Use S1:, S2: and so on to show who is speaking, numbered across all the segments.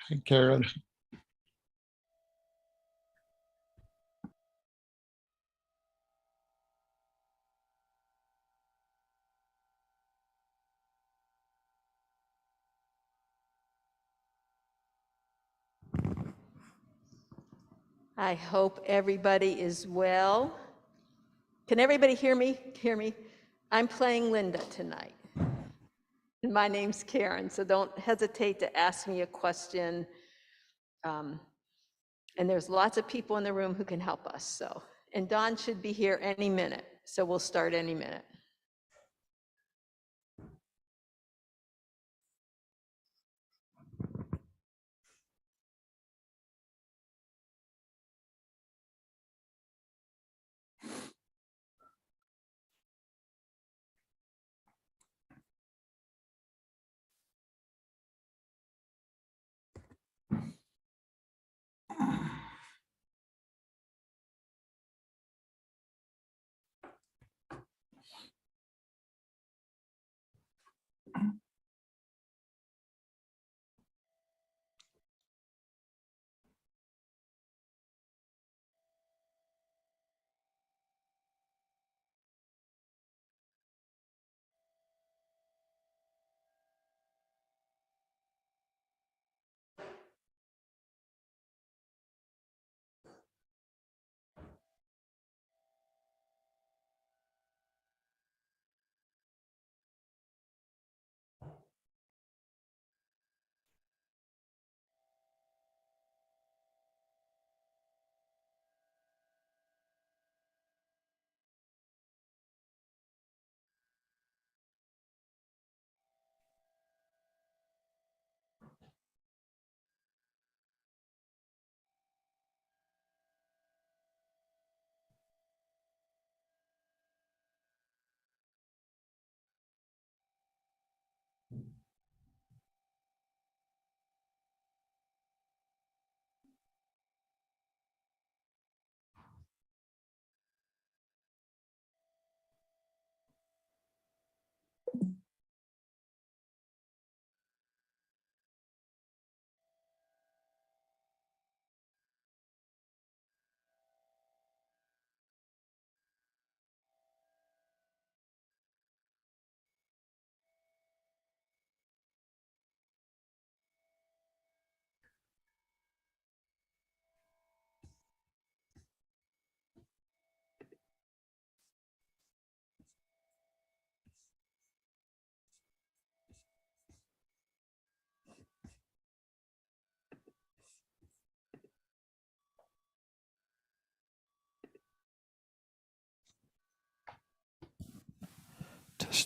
S1: Hey, Karen.
S2: I hope everybody is well. Can everybody hear me? I'm playing Linda tonight. And my name's Karen, so don't hesitate to ask me a question. And there's lots of people in the room who can help us. So, and Don should be here any minute, so we'll start any minute.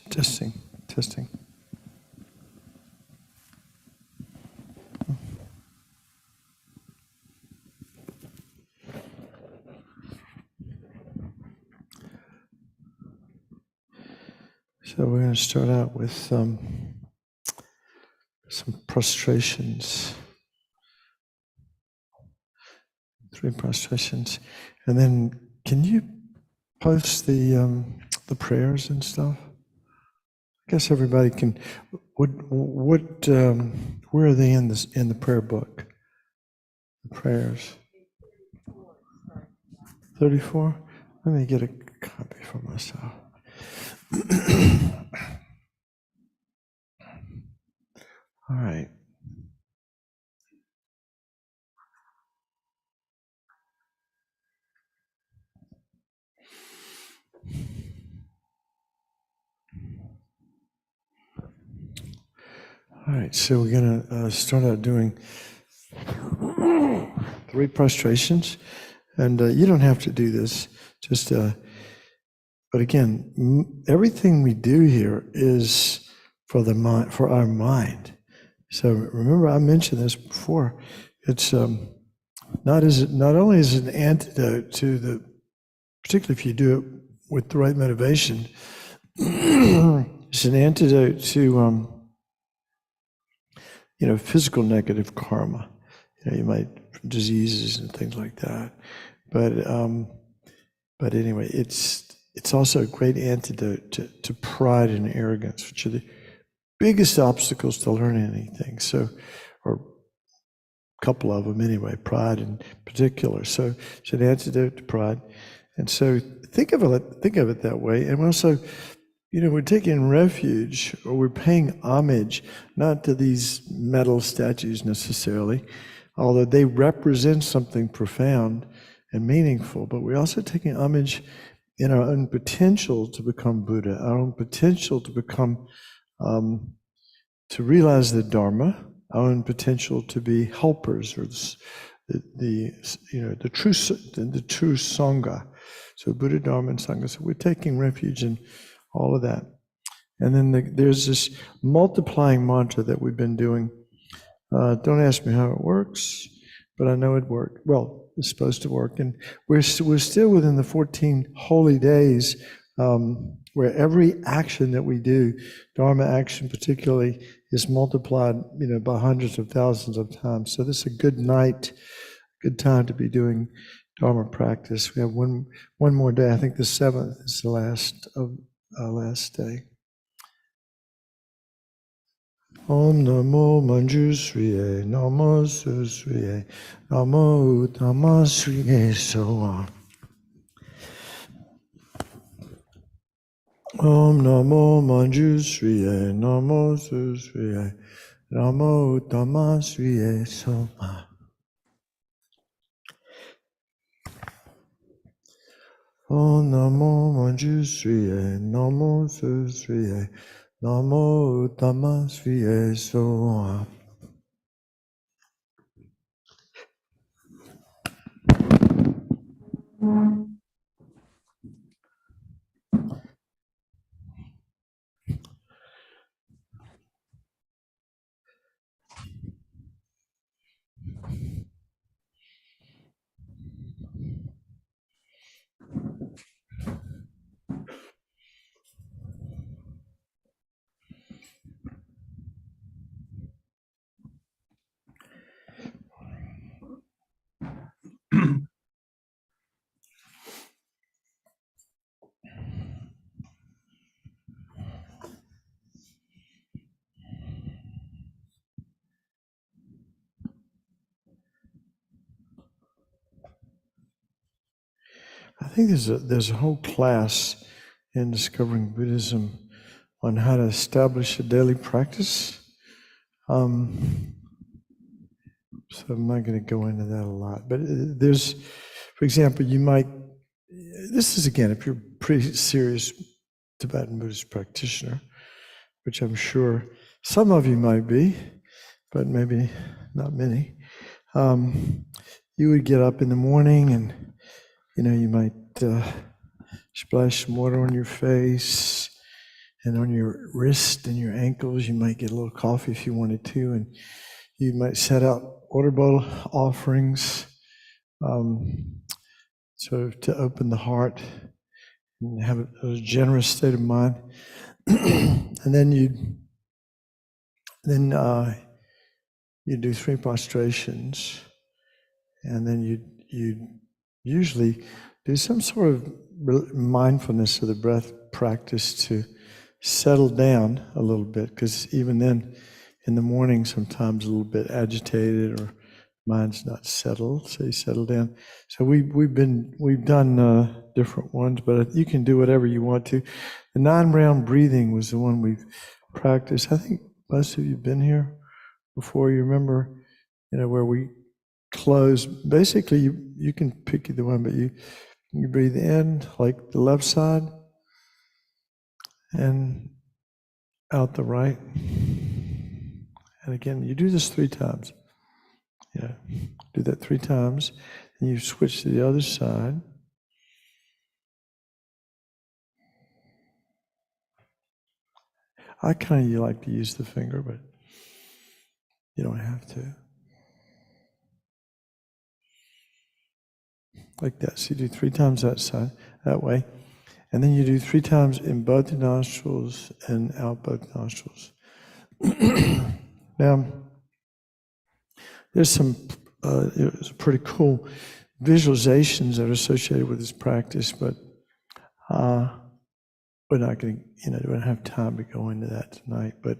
S1: Testing. So we're going to start out with some prostrations, 3 prostrations, and then can you post the prayers and stuff? I guess everybody can. What where are they in the prayer book? The prayers. 34. Let me get a copy for myself. All right. All right, so we're going to start out doing 3 prostrations, and you don't have to do this, just, but again, everything we do here is for the mind, for our mind. So remember, I mentioned this before. It's not only is it an antidote to the, particularly if you do it with the right motivation, it's an antidote to physical negative karma. You might diseases and things like that. But anyway, it's also a great antidote to pride and arrogance, which are the biggest obstacles to learning anything. So, or couple of them anyway, pride in particular. So it's an antidote to pride. And so think of it that way. And also, we're taking refuge, or we're paying homage, not to these metal statues necessarily, although they represent something profound and meaningful, but we're also taking homage in our own potential to become Buddha, our own potential to become, to realize the Dharma, our own potential to be helpers, or the true Sangha. So Buddha, Dharma, and Sangha. So we're taking refuge in all of that. And then there's this multiplying mantra that we've been doing. Don't ask me how it works, but I know it worked. Well, it's supposed to work. And we're still within the 14 holy days, where every action that we do, Dharma action particularly, is multiplied, by hundreds of thousands of times. So this is a good time to be doing Dharma practice. We have one more day. I think the 7th is the last day. Om Namo Manjushriye, Namo Susriye, Namo Uttamasriye Soa. Om Namo Manjushriye, Namo Susriye, Namo Uttamasriye Soa. Om Namo Manjushriye, Namo Susriye, Namo Uttamasriye Soa. I think there's a whole class in Discovering Buddhism on how to establish a daily practice. So I'm not going to go into that a lot. But there's, for example, this is again, if you're a pretty serious Tibetan Buddhist practitioner, which I'm sure some of you might be, but maybe not many, you would get up in the morning and you might splash some water on your face and on your wrist and your ankles. You might get a little coffee if you wanted to, and you might set out water bottle offerings, so to open the heart and have a generous state of mind. And then you do 3 prostrations, and then you usually do some sort of mindfulness of the breath practice to settle down a little bit, because even then, in the morning, sometimes a little bit agitated or mind's not settled, so you settle down. So we've done different ones, but you can do whatever you want to. The 9-round breathing was the one we've practiced. I think most of you have been here before. You remember, where we close. Basically, you can pick either one, but you breathe in like the left side and out the right. And again, you do this 3 times. Do that 3 times, and you switch to the other side. I kind of like to use the finger, but you don't have to. Like that. So you do 3 times that side, that way. And then you do 3 times in both the nostrils and out both nostrils. Now, there's some pretty cool visualizations that are associated with this practice, but we're not going to, we don't have time to go into that tonight. But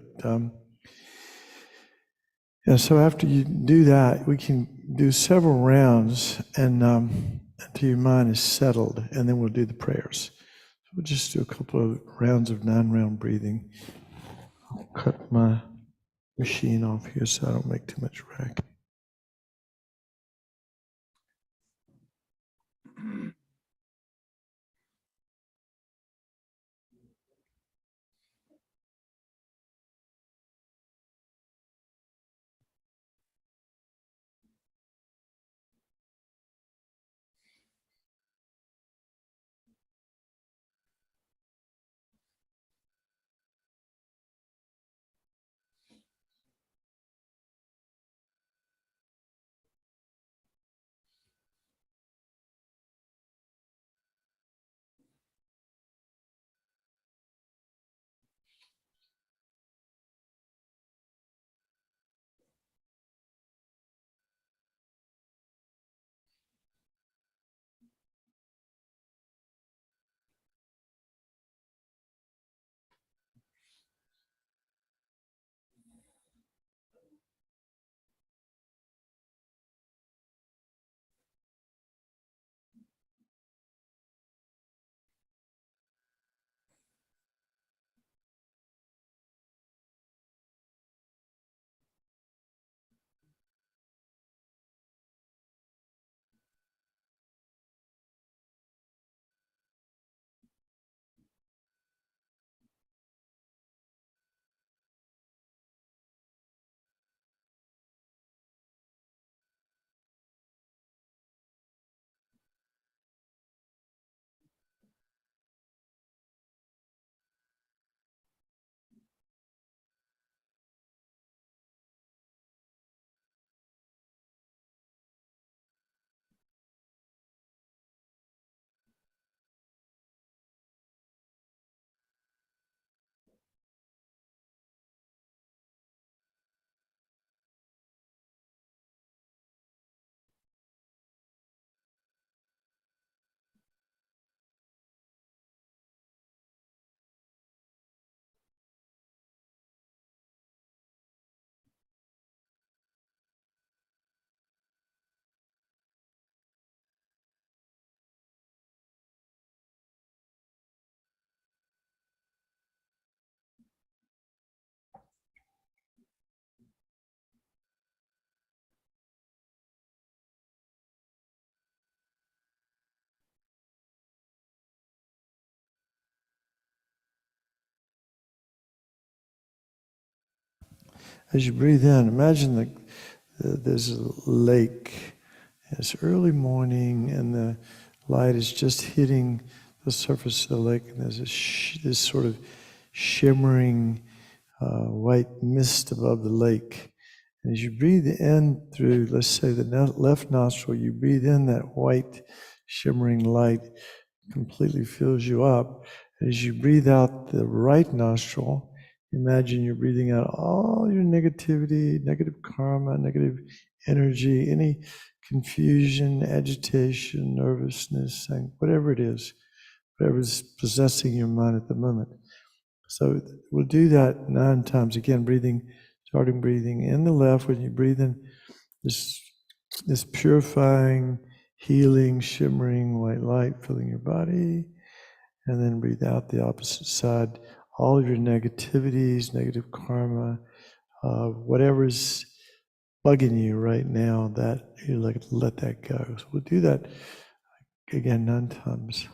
S1: And so after you do that, we can do several rounds and until your mind is settled, and then we'll do the prayers. So we'll just do a couple of rounds of 9-round breathing. I'll cut my machine off here so I don't make too much racket. As you breathe in, imagine there's a lake. It's early morning, and the light is just hitting the surface of the lake, and there's this sort of shimmering white mist above the lake. And as you breathe in through, let's say, the left nostril, you breathe in that white shimmering light, completely fills you up. As you breathe out the right nostril, imagine you're breathing out all your negativity, negative karma, negative energy, any confusion, agitation, nervousness, whatever it is, whatever's possessing your mind at the moment. So we'll do that 9 times. Again, starting breathing in the left when you breathe in this purifying, healing, shimmering white light filling your body. And then breathe out the opposite side, all of your negativities, negative karma, whatever's bugging you right now, that you let that go. So we'll do that again 9 times.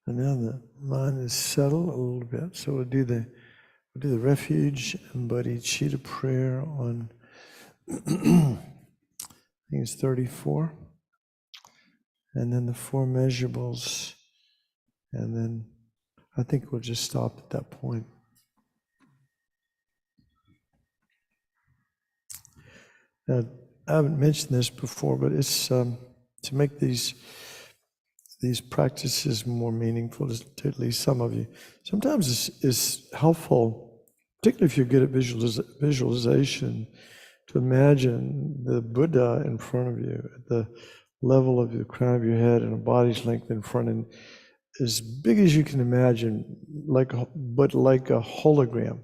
S1: And now the mind is settled a little bit. So we'll do the refuge and bodhicitta prayer on, I think it's 34. And then the four measurables. And then I think we'll just stop at that point. Now, I haven't mentioned this before, but it's to make these practices more meaningful to at least some of you. Sometimes it's helpful, particularly if you're good at visualization, to imagine the Buddha in front of you at the level of the crown of your head and a body's length in front, and as big as you can imagine, but like a hologram.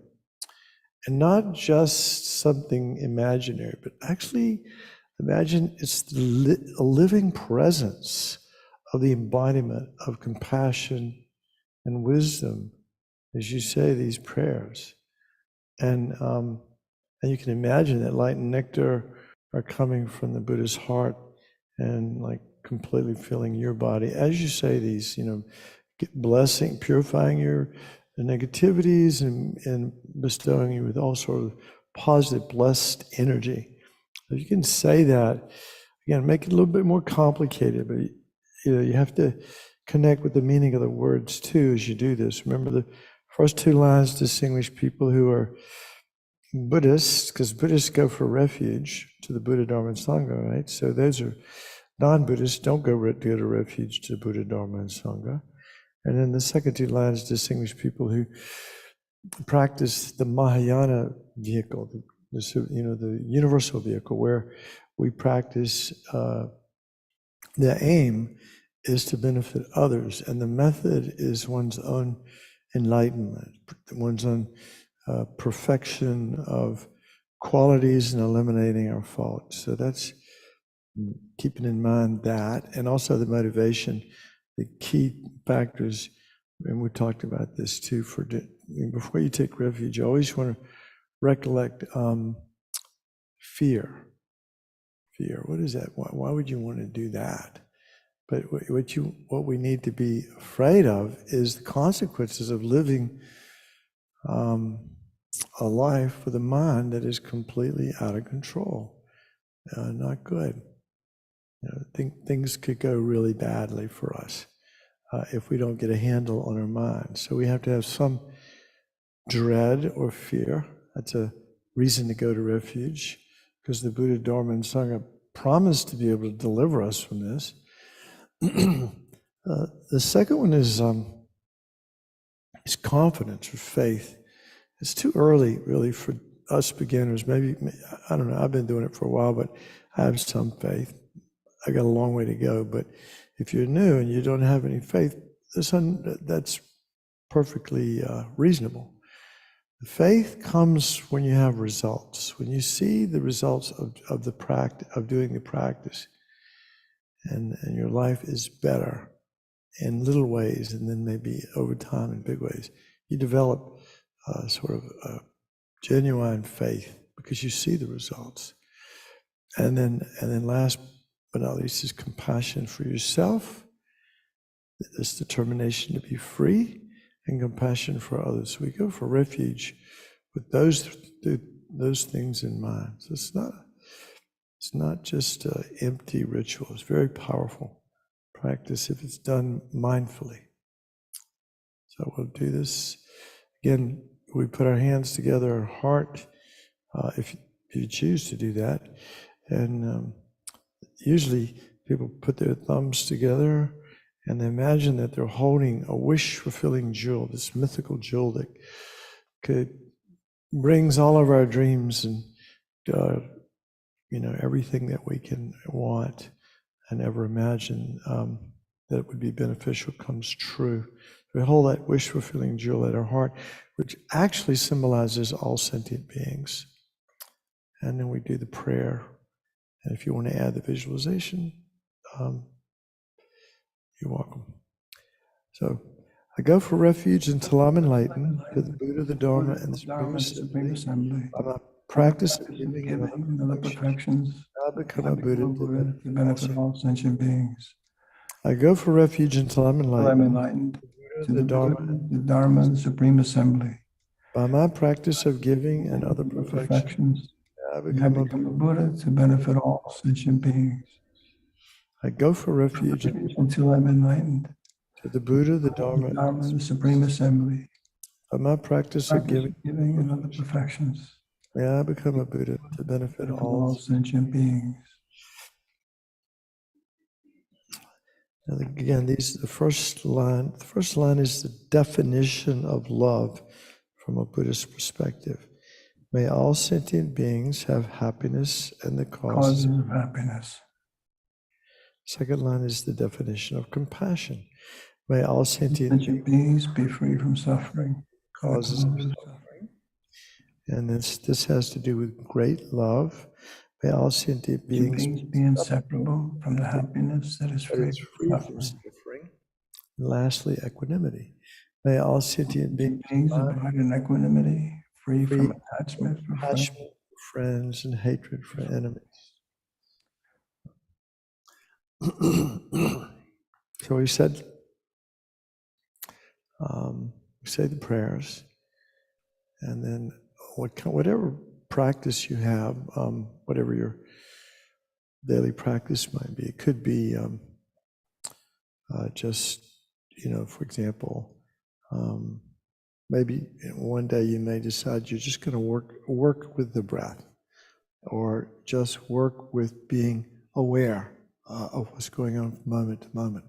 S1: And not just something imaginary, but actually imagine it's a living presence of the embodiment of compassion and wisdom as you say these prayers. And you can imagine that light and nectar are coming from the Buddha's heart and like completely filling your body as you say these, blessing, purifying your negativities and bestowing you with all sort of positive, blessed energy. If you can say that, again, make it a little bit more complicated, but you have to connect with the meaning of the words too as you do this. Remember, the first two lines distinguish people who are Buddhists, because Buddhists go for refuge to the Buddha, Dharma, and Sangha, right? So those are non-Buddhists, don't go to refuge to Buddha, Dharma, and Sangha. And then the second two lines distinguish people who practice the Mahayana vehicle, the universal vehicle, where we practice, the aim is to benefit others, and the method is one's own enlightenment, one's own perfection of qualities and eliminating our faults. So that's keeping in mind that, and also the motivation, the key factors, and we talked about this too, before you take refuge, you always want to recollect fear. Fear, what is that? Why would you want to do that? But what we need to be afraid of is the consequences of living a life with a mind that is completely out of control. Not good. Things could go really badly for us if we don't get a handle on our mind. So we have to have some dread or fear. That's a reason to go to refuge, because the Buddha, Dharma, and Sangha promised to be able to deliver us from this. The second one is confidence or faith. It's too early, really, for us beginners. Maybe, I don't know, I've been doing it for a while, but I have some faith. I got a long way to go, but if you're new and you don't have any faith, that's perfectly reasonable. The faith comes when you have results, when you see the results of the practice, of doing the practice, and your life is better in little ways, and then maybe over time in big ways. You develop sort of a genuine faith because you see the results. And then last but not least is compassion for yourself, this determination to be free, and compassion for others. So we go for refuge with those things in mind. So it's not just an empty ritual. It's very powerful practice if it's done mindfully. So we'll do this. Again, we put our hands together, our heart, if you choose to do that. And usually people put their thumbs together and they imagine that they're holding a wish-fulfilling jewel, this mythical jewel that brings all of our dreams and everything that we can want and ever imagine that would be beneficial comes true. We hold that wish-fulfilling jewel at our heart, which actually symbolizes all sentient beings. And then we do the prayer. And if you want to add the visualization, you're welcome. So I go for refuge until I'm enlightened to the Buddha, the Dharma, and the Supreme Assembly. By my practice of giving and other perfections, I become a Buddha to benefit all sentient beings. I go for refuge until I'm enlightened to the Dharma,
S3: the Dharma, the Supreme Assembly.
S1: by my practice of giving and other perfections, I become a
S3: Buddha to benefit all sentient beings.
S1: I go for refuge
S3: until I'm enlightened.
S1: to the Buddha, the Dharma,
S3: The Supreme Assembly.
S1: by my practice of giving
S3: and other perfections.
S1: may I become a Buddha to benefit all.
S3: Sentient beings.
S1: And again, the first line. The first line is the definition of love from a Buddhist perspective. May all sentient beings have happiness and the causes
S3: of happiness.
S1: Second line is the definition of compassion. May all sentient
S3: beings be free from suffering.
S1: Causes of suffering. And this has to do with great love. May all sentient beings
S3: be inseparable from the happiness that is free
S1: from suffering. And lastly, equanimity. May all sentient beings
S3: abide in equanimity, free from attachment
S1: for friends and hatred for enemies. So we said, we say the prayers, and then whatever practice you have, whatever your daily practice might be, it could be just, for example, maybe one day you may decide you're just going to work with the breath, or just work with being aware of what's going on from moment to moment.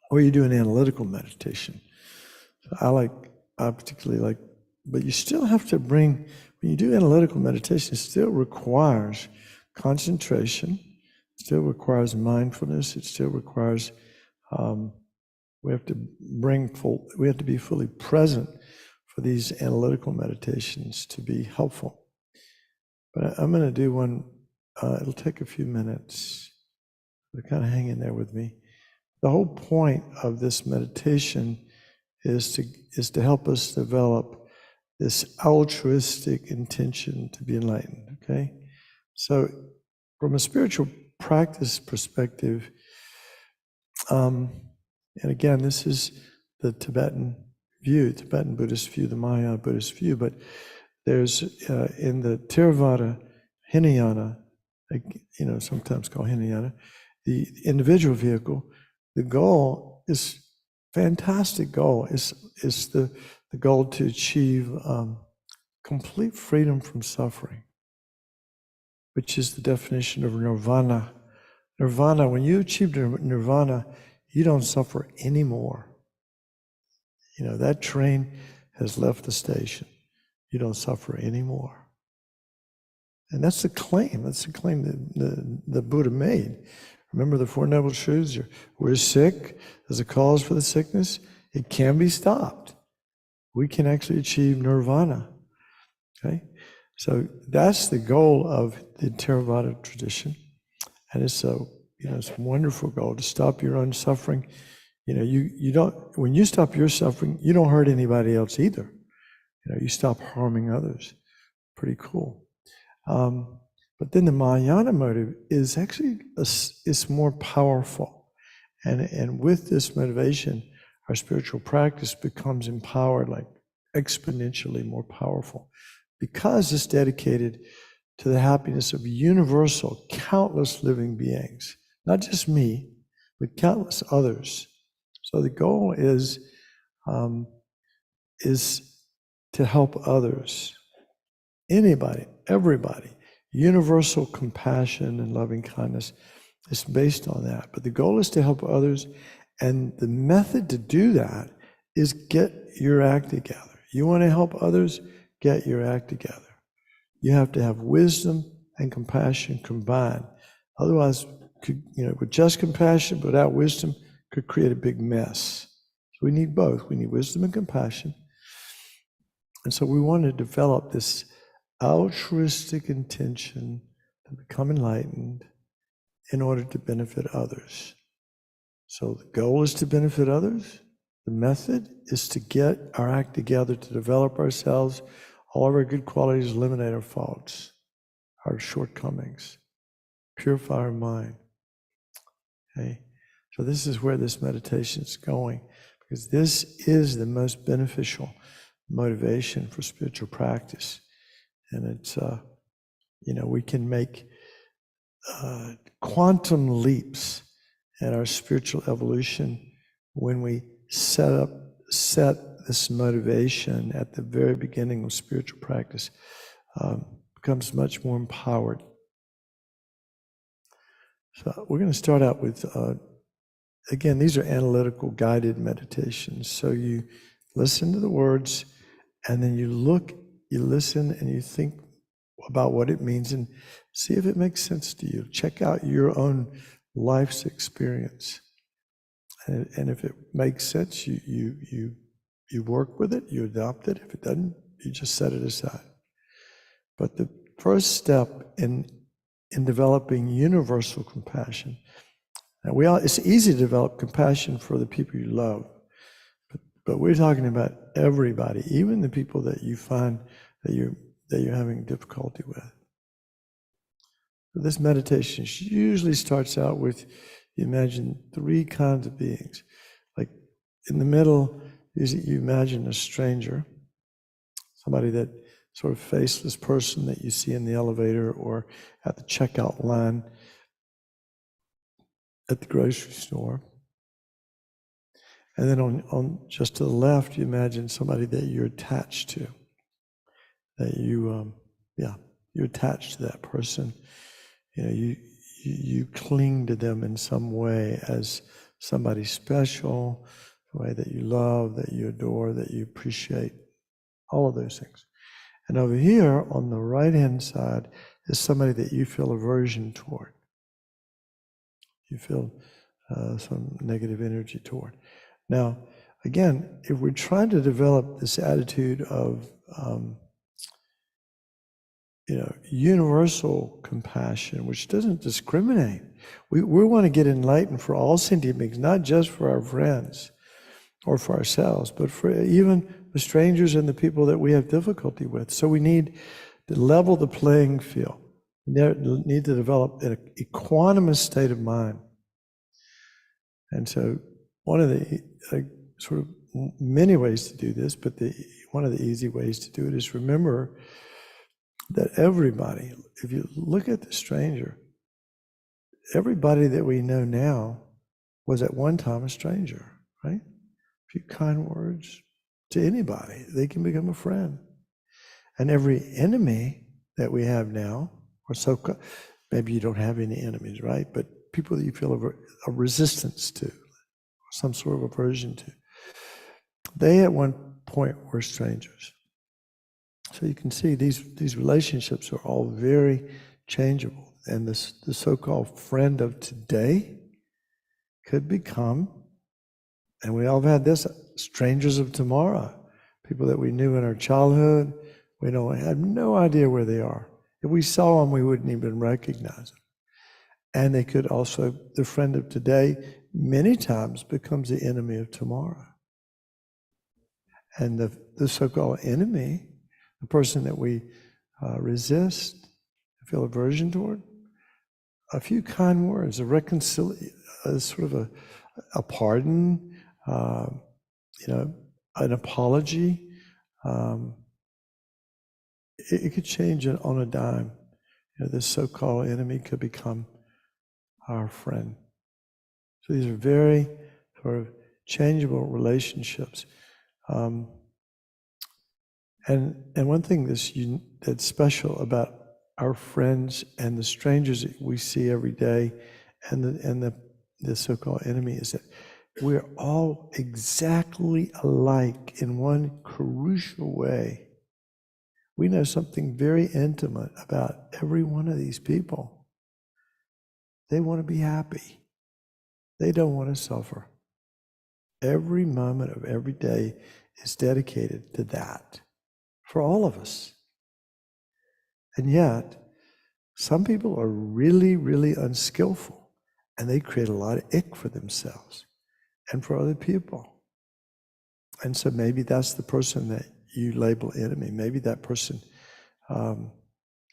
S1: Or you do an analytical meditation. So I particularly like, but you still have to when you do analytical meditation, it still requires concentration, it still requires mindfulness, it still requires, we have to be fully present for these analytical meditations to be helpful. But I'm going to do one, it'll take a few minutes, so kind of hang in there with me. The whole point of this meditation is to help us develop this altruistic intention to be enlightened, okay? So from a spiritual practice perspective, and again, this is the Tibetan Buddhist view, the Mahayana Buddhist view, but there's in the Theravada Hinayana, sometimes called Hinayana, the individual vehicle, the goal is fantastic goal. Is the goal to achieve complete freedom from suffering, which is the definition of nirvana. Nirvana, when you achieve nirvana, you don't suffer anymore. That train has left the station. You don't suffer anymore. And that's the claim. That's the claim that the Buddha made. Remember the Four Noble Truths? We're sick. There's a cause for the sickness. It can be stopped. We can actually achieve nirvana. Okay? So that's the goal of the Theravada tradition. And it's it's a wonderful goal to stop your own suffering. You don't, when you stop your suffering, you don't hurt anybody else either. You stop harming others. Pretty cool. But then the Mahayana motive is actually it's more powerful, and with this motivation, our spiritual practice becomes empowered, like exponentially more powerful, because it's dedicated to the happiness of universal, countless living beings, not just me, but countless others. So the goal is to help others, anybody, everybody. Universal compassion and loving kindness is based on that. But the goal is to help others. And the method to do that is get your act together. You want to help others? Get your act together. You have to have wisdom and compassion combined. Otherwise, with just compassion, but without wisdom, could create a big mess. So we need both. We need wisdom and compassion. And so we want to develop this altruistic intention to become enlightened in order to benefit others. So the goal is to benefit others. The method is to get our act together to develop ourselves, all of our good qualities, eliminate our faults, our shortcomings, purify our mind. Okay. So this is where this meditation is going, because this is the most beneficial motivation for spiritual practice. And it's, we can make quantum leaps in our spiritual evolution when we set this motivation at the very beginning of spiritual practice. Becomes much more empowered. So we're going to start out with, again, these are analytical guided meditations. So you listen to the words, and then you listen, and you think about what it means and see if it makes sense to you. Check out your own life's experience. And if it makes sense, you work with it, you adopt it. If it doesn't, you just set it aside. But the first step in developing universal compassion, it's easy to develop compassion for the people you love, but we're talking about everybody, even the people that you find that you're having difficulty with. So this meditation usually starts out with, you imagine 3 kinds of beings. Like in the middle, you imagine a stranger, somebody that sort of faceless person that you see in the elevator or at the checkout line at the grocery store. And then on just to the left, you imagine somebody that you're attached to, that you're attached to that person. You cling to them in some way as somebody special, the way that you love, that you adore, that you appreciate, all of those things. And over here on the right-hand side is somebody that you feel aversion toward. You feel some negative energy toward. Now, again, if we're trying to develop this attitude of universal compassion, which doesn't discriminate. We want to get enlightened for all sentient beings, not just for our friends or for ourselves, but for even the strangers and the people that we have difficulty with. So we need to level the playing field. We need to develop an equanimous state of mind. And so one of the sort of many ways to do this, but one of the easy ways to do it is remember that everybody, if you look at the stranger, everybody that we know now was at one time a stranger, right? A few kind words to anybody, they can become a friend. And every enemy that we have now, or so, maybe you don't have any enemies, right? But people that you feel a resistance to, some sort of aversion to, they at one point were strangers. So you can see these relationships are all very changeable. And the so-called friend of today could become, and we all have had this, strangers of tomorrow. People that we knew in our childhood, we have no idea where they are. If we saw them, we wouldn't even recognize them. And they could also, the friend of today, many times becomes the enemy of tomorrow. And the so-called enemy, the person that we resist, feel aversion toward, a few kind words, a reconciliation, sort of a pardon, an apology. It could change it on a dime. This so-called enemy could become our friend. So these are very sort of changeable relationships. And one thing that's special about our friends and the strangers that we see every day, and the so-called enemy, is that we're all exactly alike in one crucial way. We know something very intimate about every one of these people. They want to be happy. They don't want to suffer. Every moment of every day is dedicated to that for all of us. And yet, some people are really, really unskillful, and they create a lot of ick for themselves and for other people. And so maybe that's the person that you label enemy. Maybe that person,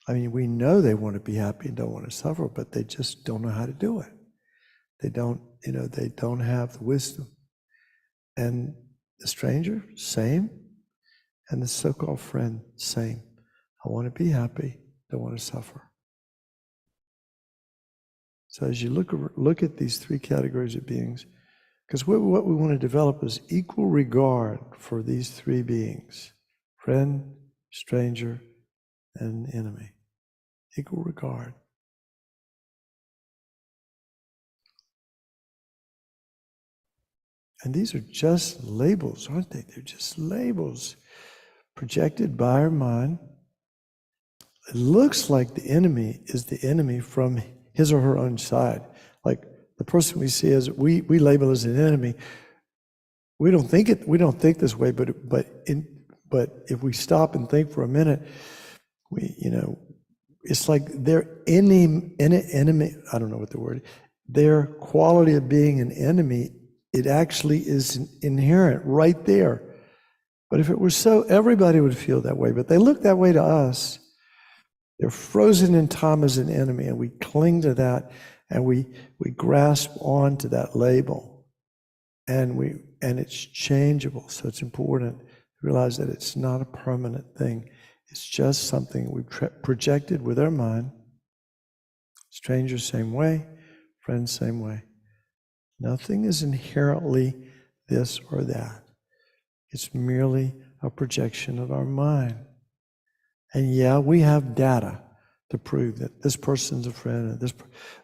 S1: we know they want to be happy and don't want to suffer, but they just don't know how to do it. They don't, they don't have the wisdom. And the stranger, same. And the so-called friend, same. I want to be happy, don't want to suffer. So as you look at these three categories of beings, because what we want to develop is equal regard for these three beings: friend, stranger, and enemy. Equal regard. And these are just labels, aren't they? They're just labels projected by our mind. It looks like the enemy is the enemy from his or her own side. Like the person we see as we label as an enemy. We don't think this way, but if we stop and think for a minute, it's like their enemy. I don't know what the word. Their quality of being an enemy, it actually is inherent right there. But if it were so, everybody would feel that way. But they look that way to us. They're frozen in time as an enemy, and we cling to that, and we grasp onto that label, and it's changeable. So it's important to realize that it's not a permanent thing. It's just something we've projected with our mind. Strangers, same way. Friends, same way. Nothing is inherently this or that. It's merely a projection of our mind. And yeah, we have data to prove that this person's a friend, and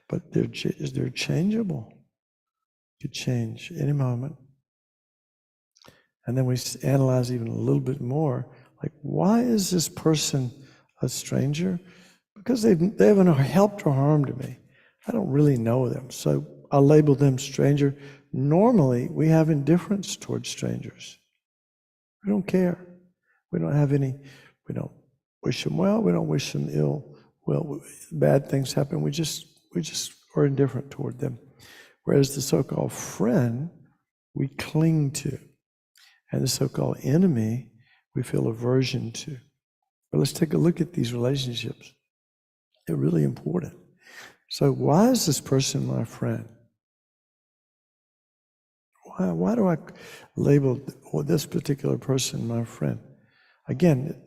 S1: but they're changeable. Could change any moment. And then we analyze even a little bit more, like, why is this person a stranger? Because they haven't helped or harmed me. I don't really know them, so I label them stranger. Normally, we have indifference towards strangers. We don't care. We don't wish them well, we don't wish them ill. Well, bad things happen, we just are indifferent toward them. Whereas the so-called friend, we cling to. And the so-called enemy, we feel aversion to. But let's take a look at these relationships. They're really important. So why is this person my friend? Why do I label this particular person my friend? Again,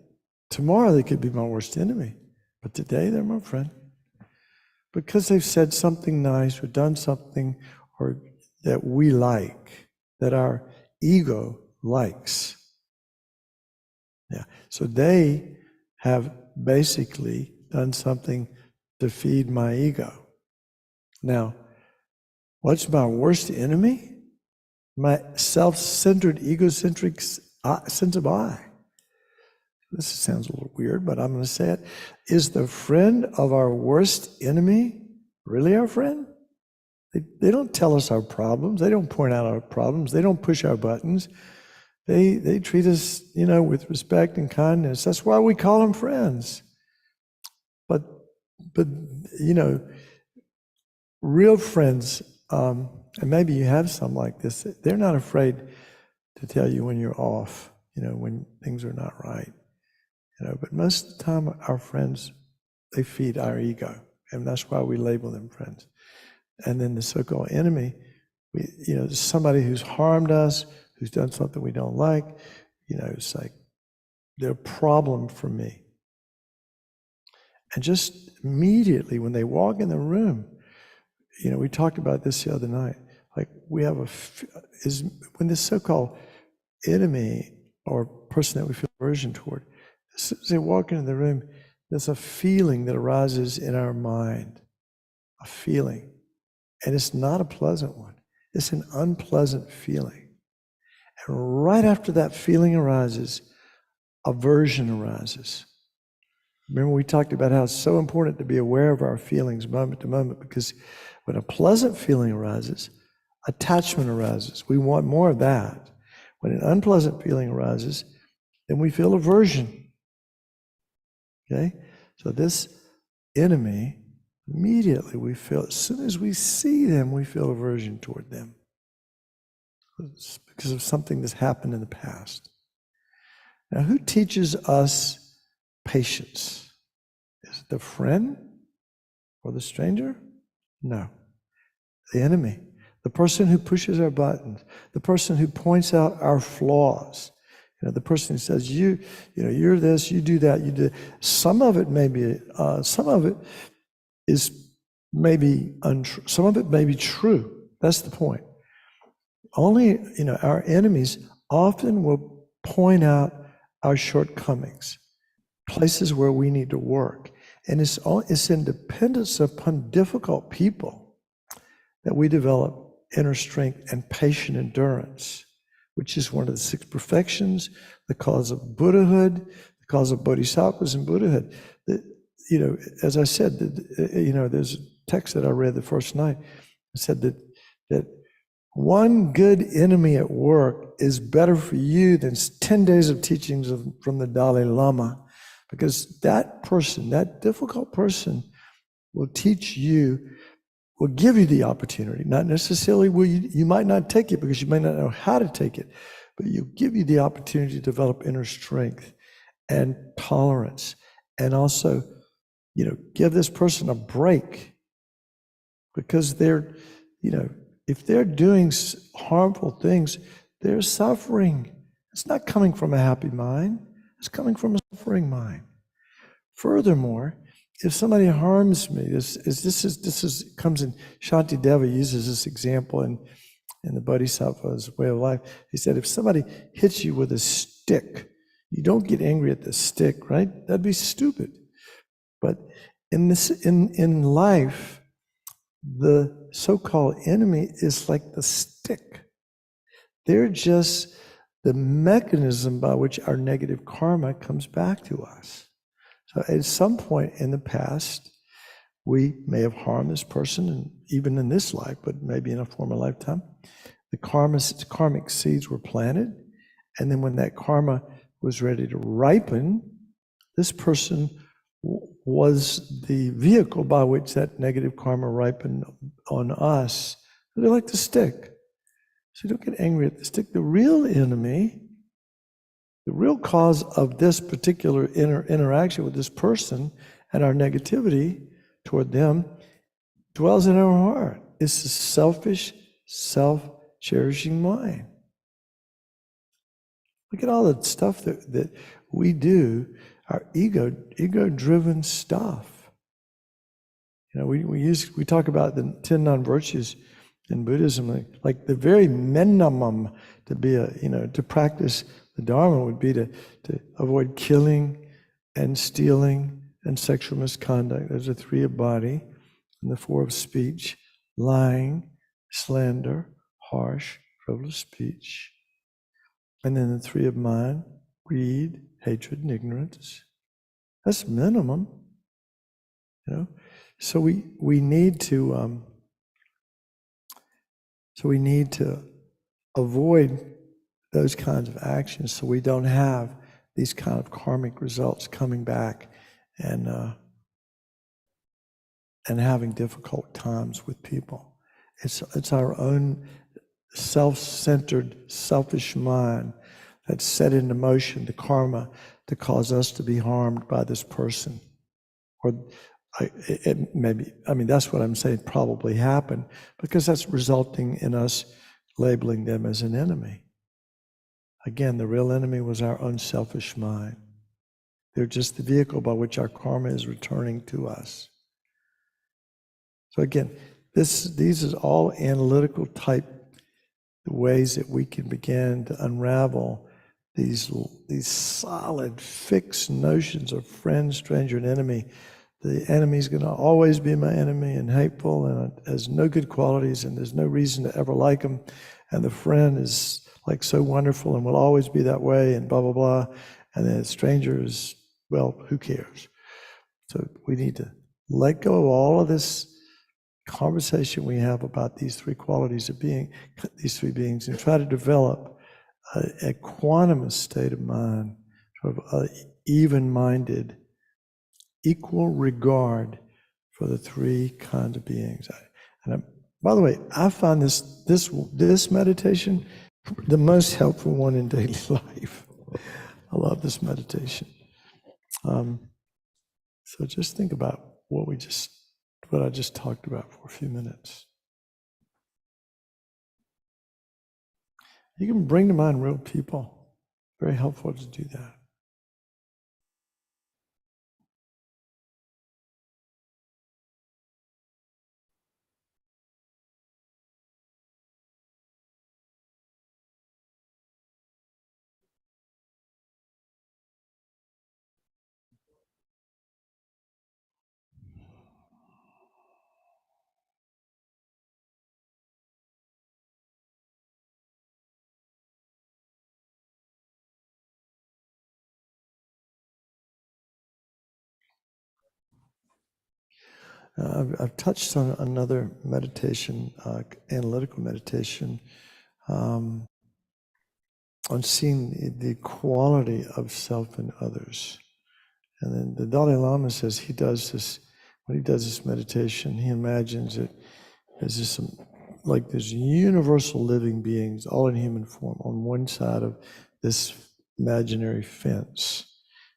S1: tomorrow they could be my worst enemy, but today they're my friend. Because they've said something nice or done something or that we like, that our ego likes. Yeah. So they have basically done something to feed my ego. Now, what's my worst enemy? My self-centered, egocentric sense of I. This sounds a little weird, but I'm going to say it. Is the friend of our worst enemy really our friend? They don't tell us our problems. They don't point out our problems. They don't push our buttons. They treat us, with respect and kindness. That's why we call them friends. But real friends, and maybe you have some like this, they're not afraid to tell you when you're off, when things are not right. But most of the time, our friends, they feed our ego, and that's why we label them friends. And then the so-called enemy, somebody who's harmed us, who's done something we don't like, it's like they're a problem for me. And just immediately when they walk in the room, we talked about this the other night. Like we have when this so-called enemy or person that we feel aversion toward, as soon as they walk into the room, there's a feeling that arises in our mind, a feeling. And it's not a pleasant one. It's an unpleasant feeling. And right after that feeling arises, aversion arises. Remember we talked about how it's so important to be aware of our feelings moment to moment, because when a pleasant feeling arises, attachment arises. We want more of that. When an unpleasant feeling arises, then we feel aversion. Okay? So this enemy, immediately we feel, as soon as we see them, we feel aversion toward them. It's because of something that's happened in the past. Now, who teaches us patience? Is it the friend or the stranger? No. the enemy, the person who pushes our buttons, the person who points out our flaws. The person who says, you're this, you do that, you do. Some of it may be, some of it is maybe untrue. Some of it may be true. That's the point. Only, our enemies often will point out our shortcomings, places where we need to work. And it's in dependence upon difficult people that we develop inner strength and patient endurance, which is one of the 6 perfections, the cause of Buddhahood, the cause of bodhisattvas and Buddhahood. As I said, there's a text that I read the first night. It said that one good enemy at work is better for you than 10 days of teachings from the Dalai Lama, because that person, that difficult person, will teach you, will give you the opportunity. Not necessarily will you might not take it because you may not know how to take it, but you'll give you the opportunity to develop inner strength and tolerance, and also, give this person a break, because they're, if they're doing harmful things, they're suffering. It's not coming from a happy mind. It's coming from a suffering mind. Furthermore, if somebody harms me, this comes in, Shantideva uses this example in the Bodhisattva's way of life. He said, if somebody hits you with a stick, you don't get angry at the stick, right? That'd be stupid. But in life, the so-called enemy is like the stick. They're just the mechanism by which our negative karma comes back to us. So at some point in the past, we may have harmed this person, and even in this life, but maybe in a former lifetime. The karmic seeds were planted, and then when that karma was ready to ripen, this person was the vehicle by which that negative karma ripened on us. They're like the stick. So don't get angry at the stick. The real enemy, the real cause of this particular interaction with this person and our negativity toward them dwells in our heart. It's a selfish, self-cherishing mind. Look at all the stuff that we do, our ego-driven stuff. We talk about the 10 non-virtues in Buddhism, like the very minimum to be to practice the Dharma would be to avoid killing and stealing and sexual misconduct. Those are 3 of body, and the 4 of speech: lying, slander, harsh, frivolous speech. And then the 3 of mind: greed, hatred, and ignorance. That's minimum, So we need to avoid those kinds of actions, so we don't have these kind of karmic results coming back and having difficult times with people. It's our own self-centered, selfish mind that's set into motion the karma to cause us to be harmed by this person. Or that's what I'm saying probably happened, because that's resulting in us labeling them as an enemy. Again, the real enemy was our unselfish mind. They're just the vehicle by which our karma is returning to us. So again, these are all analytical type ways that we can begin to unravel these solid, fixed notions of friend, stranger, and enemy. The enemy's going to always be my enemy and hateful and has no good qualities, and there's no reason to ever like him. And the friend is like so wonderful and will always be that way, and blah, blah, blah. And the stranger is, well, who cares? So we need to let go of all of this conversation we have about these 3 qualities of being, these 3 beings, and try to develop a quantumous state of mind, sort of even-minded, equal regard for the 3 kinds of beings. By the way, I find this meditation the most helpful one in daily life. I love this meditation. So just think about what I just talked about for a few minutes. You can bring to mind real people. Very helpful to do that. I've touched on another meditation, analytical meditation, on seeing the quality of self in others. And then the Dalai Lama says he does this, when he does this meditation, he imagines it as just like there's universal living beings, all in human form, on one side of this imaginary fence,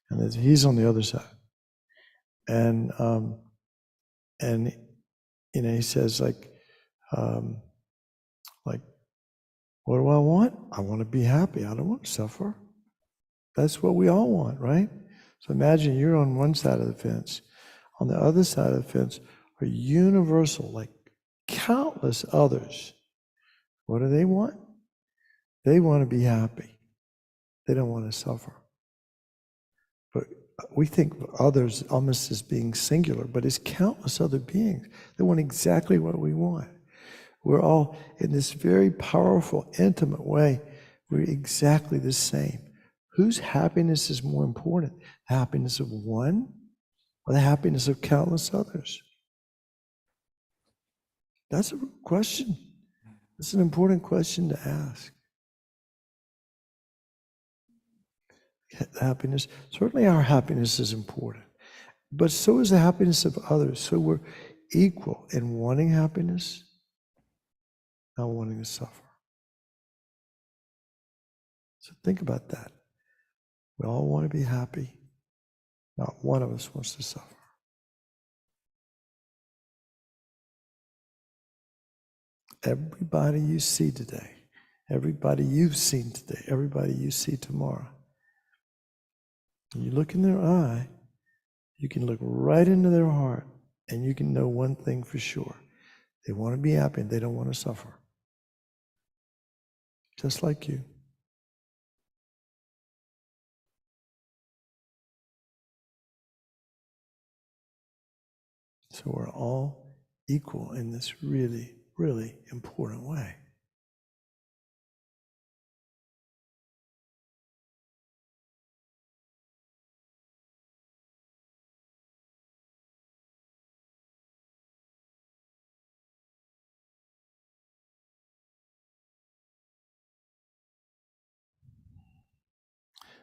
S1: and he's on the other side. And he says like, what do I want? I want to be happy. I don't want to suffer. That's what we all want, right? So imagine you're on one side of the fence. On the other side of the fence are universal, like countless others. What do they want? They want to be happy. They don't want to suffer. But we think of others almost as being singular, but it's countless other beings. They want exactly what we want. We're all, in this very powerful, intimate way, we're exactly the same. Whose happiness is more important? The happiness of one or the happiness of countless others? That's a question. It's an important question to ask. Happiness, certainly our happiness is important, but so is the happiness of others. So we're equal in wanting happiness, not wanting to suffer. So think about that. We all want to be happy. Not one of us wants to suffer. Everybody you see today, everybody you've seen today, everybody you see tomorrow, you look in their eye, you can look right into their heart, and you can know one thing for sure. They want to be happy and they don't want to suffer. Just like you. So we're all equal in this really, really important way.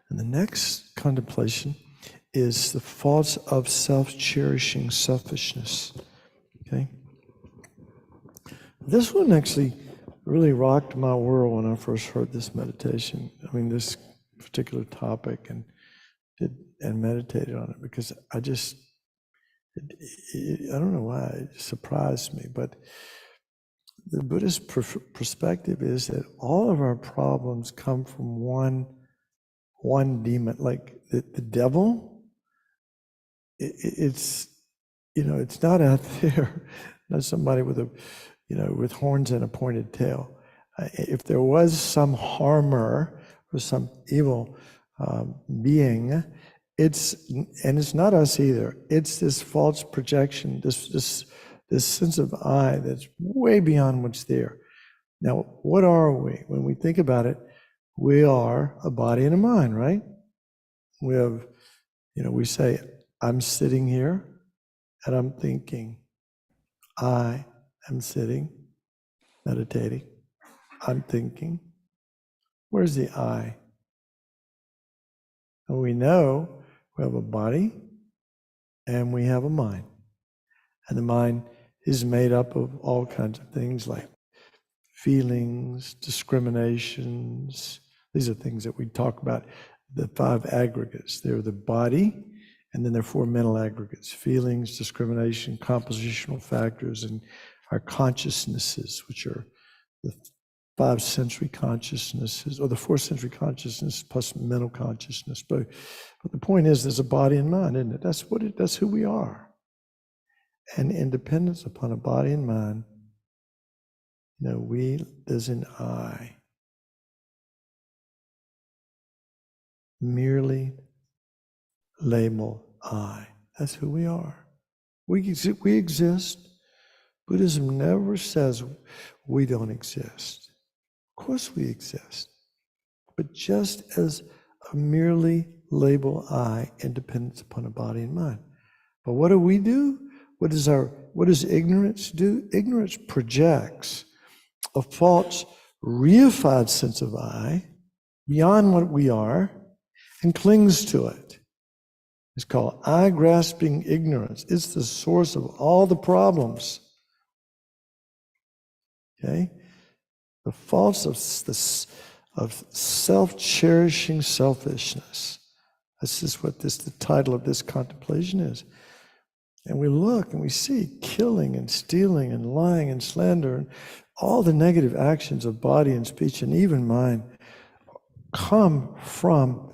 S1: And the next contemplation is the faults of self-cherishing selfishness. Okay? This one actually really rocked my world when I first heard this meditation. I mean, this particular topic, and meditated on it, because I don't know why, it surprised me. But the Buddhist perspective is that all of our problems come from one demon, like the devil. It's it's not out there, not somebody with with horns and a pointed tail. If there was some harmer or some evil being, it's not us either. It's this false projection, this sense of I that's way beyond what's there. Now, what are we? When we think about it, we are a body and a mind, right? We have, we say, I'm sitting here and I'm thinking. I am sitting, meditating. I'm thinking. Where's the I? And we know we have a body and we have a mind. And the mind is made up of all kinds of things like feelings, discriminations. These are things that we talk about, the 5 aggregates. They're the body, and then there are 4 mental aggregates: feelings, discrimination, compositional factors, and our consciousnesses, which are the 5 sensory consciousnesses, or the 4 sensory consciousness plus mental consciousness. But the point is, there's a body and mind, isn't it? That's who we are. And in dependence upon a body and mind, there's an I. Merely label I. That's who we are. We exist. Buddhism never says we don't exist. Of course we exist. But just as a merely label I, independence upon a body and mind. But what do we do? What does ignorance do? Ignorance projects a false, reified sense of I beyond what we are and clings to it. It's called I-grasping ignorance. It's the source of all the problems. Okay? The faults of self-cherishing selfishness. This is what the title of this contemplation is. And we look and we see killing and stealing and lying and slander and all the negative actions of body and speech and even mind come from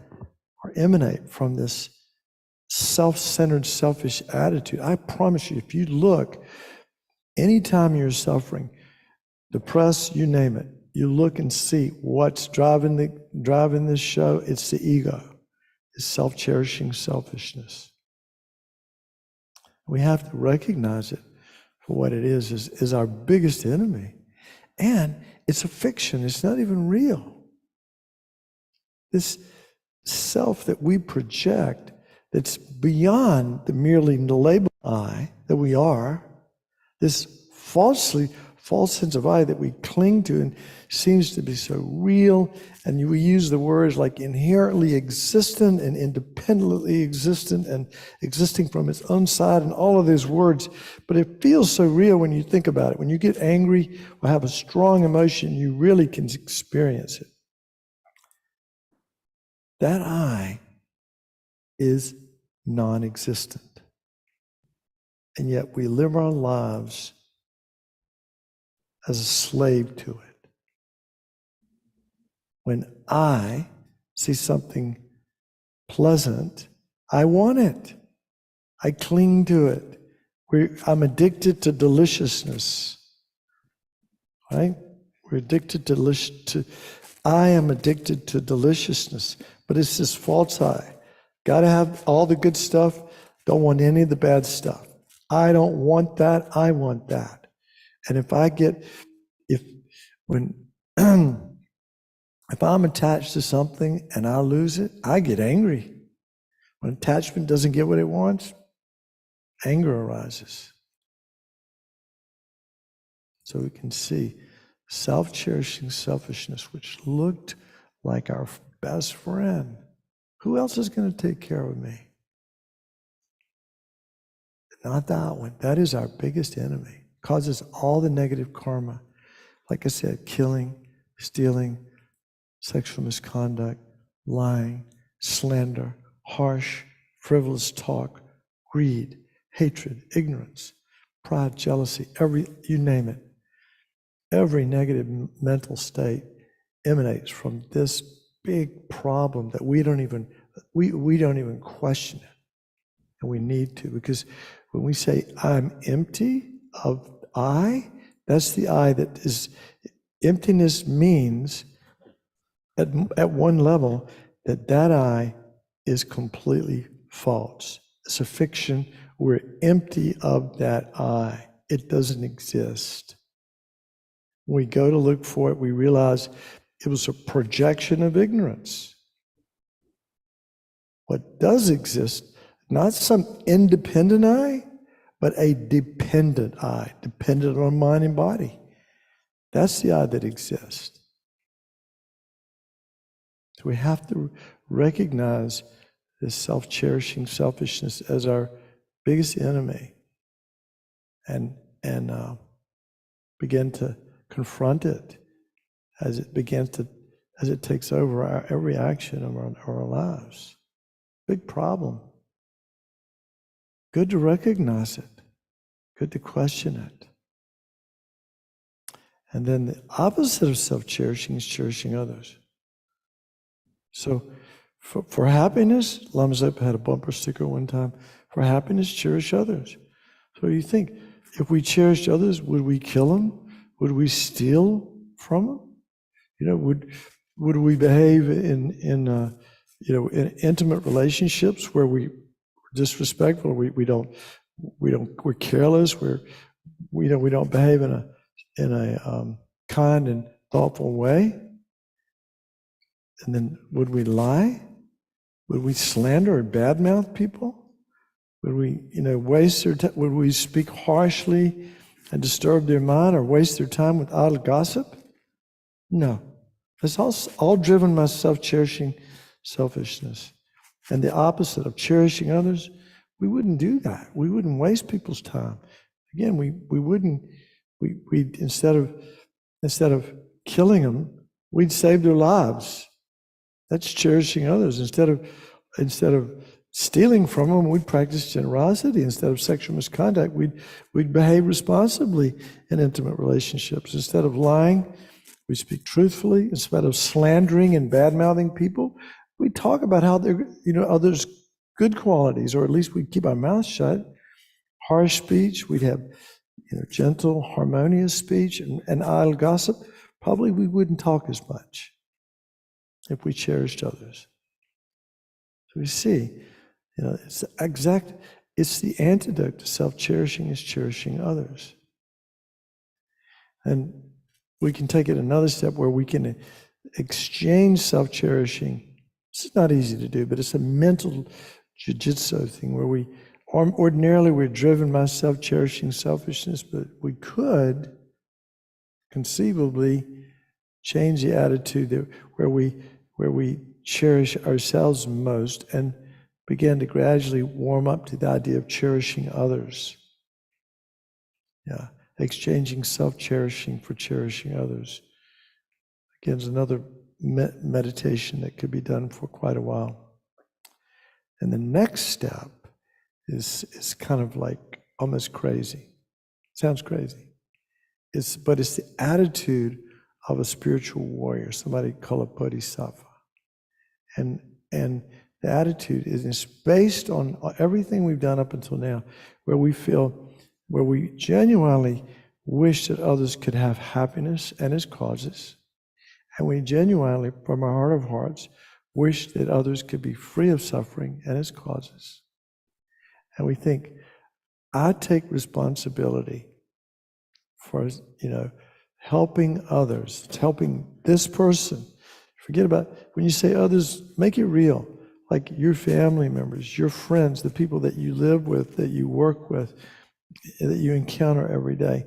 S1: or emanate from this self-centered, selfish attitude. I promise you, if you look, anytime you're suffering, depressed, you name it, you look and see what's driving this show. It's the ego. It's self-cherishing selfishness. We have to recognize it for what it is our biggest enemy. And it's a fiction. It's not even real. This self that we project that's beyond the merely label I that we are, this false sense of I that we cling to and seems to be so real, and we use the words like inherently existent and independently existent and existing from its own side and all of those words, but it feels so real when you think about it. When you get angry or have a strong emotion, you really can experience it. That I is non-existent. And yet we live our lives as a slave to it. When I see something pleasant, I want it. I cling to it. I'm addicted to deliciousness. Right? We're addicted to I am addicted to deliciousness, but it's this false I. Got to have all the good stuff, don't want any of the bad stuff. I don't want that, I want that. And if I'm attached to something and I lose it, I get angry. When attachment doesn't get what it wants, anger arises. So we can see self-cherishing selfishness, which looked like our best friend. Who else is going to take care of me? Not that one. That is our biggest enemy. Causes all the negative karma. Like I said, killing, stealing, sexual misconduct, lying, slander, harsh, frivolous talk, greed, hatred, ignorance, pride, jealousy, you name it. Every negative mental state emanates from this big problem that we don't even question it. And we need to, because when we say I'm empty of I, that's the I that is, emptiness means at one level that I is completely false. It's a fiction. We're empty of that I. It doesn't exist. When we go to look for it, we realize it was a projection of ignorance. What does exist, not some independent I, but a dependent I, dependent on mind and body. That's the I that exists. So we have to recognize this self-cherishing selfishness as our biggest enemy and begin to confront it as it takes over every action of our lives. Big problem. Good to recognize it. Good to question it. And then the opposite of self-cherishing is cherishing others. So for happiness, Lama Zopa had a bumper sticker one time, for happiness, cherish others. So you think, if we cherished others, would we kill them? Would we steal from them? Would we behave in in intimate relationships where we disrespectful, we're careless, we don't behave in a kind and thoughtful way? And then would we lie? Would we slander or badmouth people? Would we, waste their time? Would we speak harshly and disturb their mind or waste their time with idle gossip? No. It's all driven by self-cherishing selfishness. And the opposite of cherishing others, we wouldn't do that. We wouldn't waste people's time. Again, we instead of killing them, we'd save their lives. That's cherishing others. Instead of stealing from them, we'd practice generosity. Instead of sexual misconduct, we'd behave responsibly in intimate relationships. Instead of lying, we speak truthfully. Instead of slandering and bad-mouthing people, we talk about how they're, others' good qualities, or at least we'd keep our mouths shut. Harsh speech, we'd have, gentle, harmonious speech, and idle gossip. Probably we wouldn't talk as much if we cherished others. So we see, it's the antidote to self-cherishing is cherishing others. And we can take it another step where we can exchange self-cherishing. This is not easy to do, but it's a mental jiu-jitsu thing where ordinarily we're driven by self-cherishing selfishness, but we could conceivably change the attitude where we cherish ourselves most and begin to gradually warm up to the idea of cherishing others. Yeah, exchanging self-cherishing for cherishing others. Again, it's another meditation that could be done for quite a while. And the next step is kind of like almost crazy. Sounds crazy. But it's the attitude of a spiritual warrior, somebody call it bodhisattva. And the attitude is based on everything we've done up until now, where we genuinely wish that others could have happiness and its causes. And we genuinely, from our heart of hearts, wish that others could be free of suffering and its causes. And we think, I take responsibility for, helping others. It's helping this person. Forget about, when you say others, make it real. Like your family members, your friends, the people that you live with, that you work with, that you encounter every day.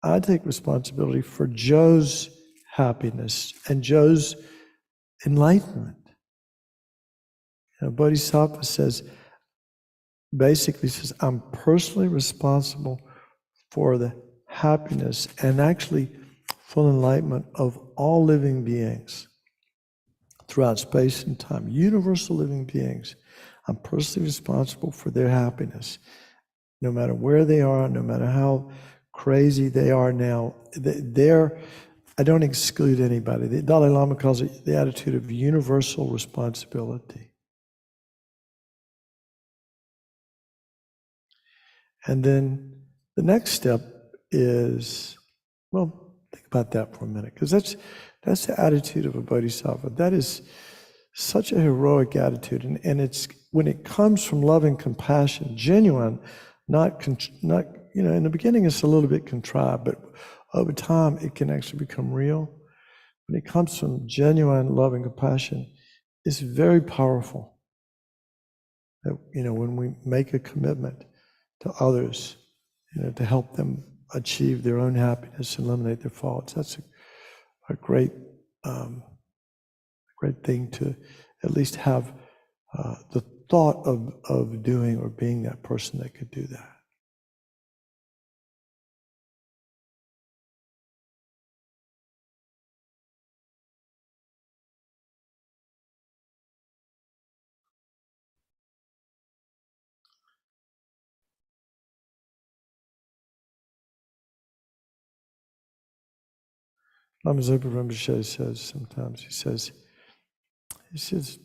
S1: I take responsibility for Joe's happiness and Joe's enlightenment. Bodhisattva basically says, I'm personally responsible for the happiness and actually full enlightenment of all living beings throughout space and time, universal living beings. I'm personally responsible for their happiness, no matter where they are, no matter how crazy they are now. I don't exclude anybody. The Dalai Lama calls it the attitude of universal responsibility. And then the next step is, think about that for a minute, because that's the attitude of a bodhisattva. That is such a heroic attitude, and it's when it comes from love and compassion, genuine, not in the beginning it's a little bit contrived, but over time it can actually become real. When it comes from genuine love and compassion, it's very powerful. That, when we make a commitment to others, to help them achieve their own happiness and eliminate their faults, that's a great thing to at least have the thought of doing or being that person that could do that. Lama Zopa Rinpoche says sometimes, he says,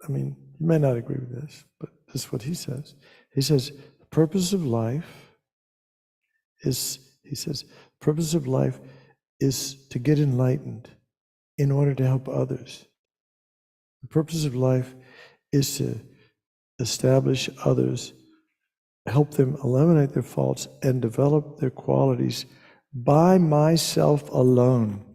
S1: I mean, you may not agree with this, but this is what he says. He says, the purpose of life is to get enlightened in order to help others. The purpose of life is to establish others, help them eliminate their faults, and develop their qualities by myself alone.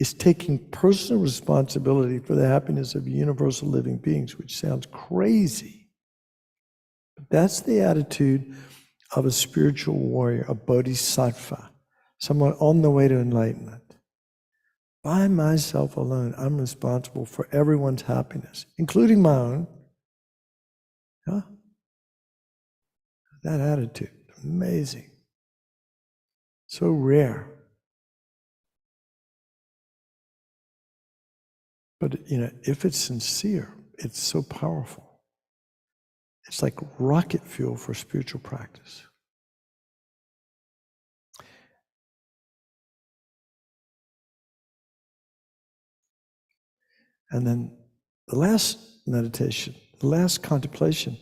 S1: It's taking personal responsibility for the happiness of universal living beings, which sounds crazy. But that's the attitude of a spiritual warrior, a bodhisattva, someone on the way to enlightenment. By myself alone, I'm responsible for everyone's happiness, including my own. Yeah? That attitude, amazing. So rare. But, if it's sincere, it's so powerful. It's like rocket fuel for spiritual practice. And then the last meditation, the last contemplation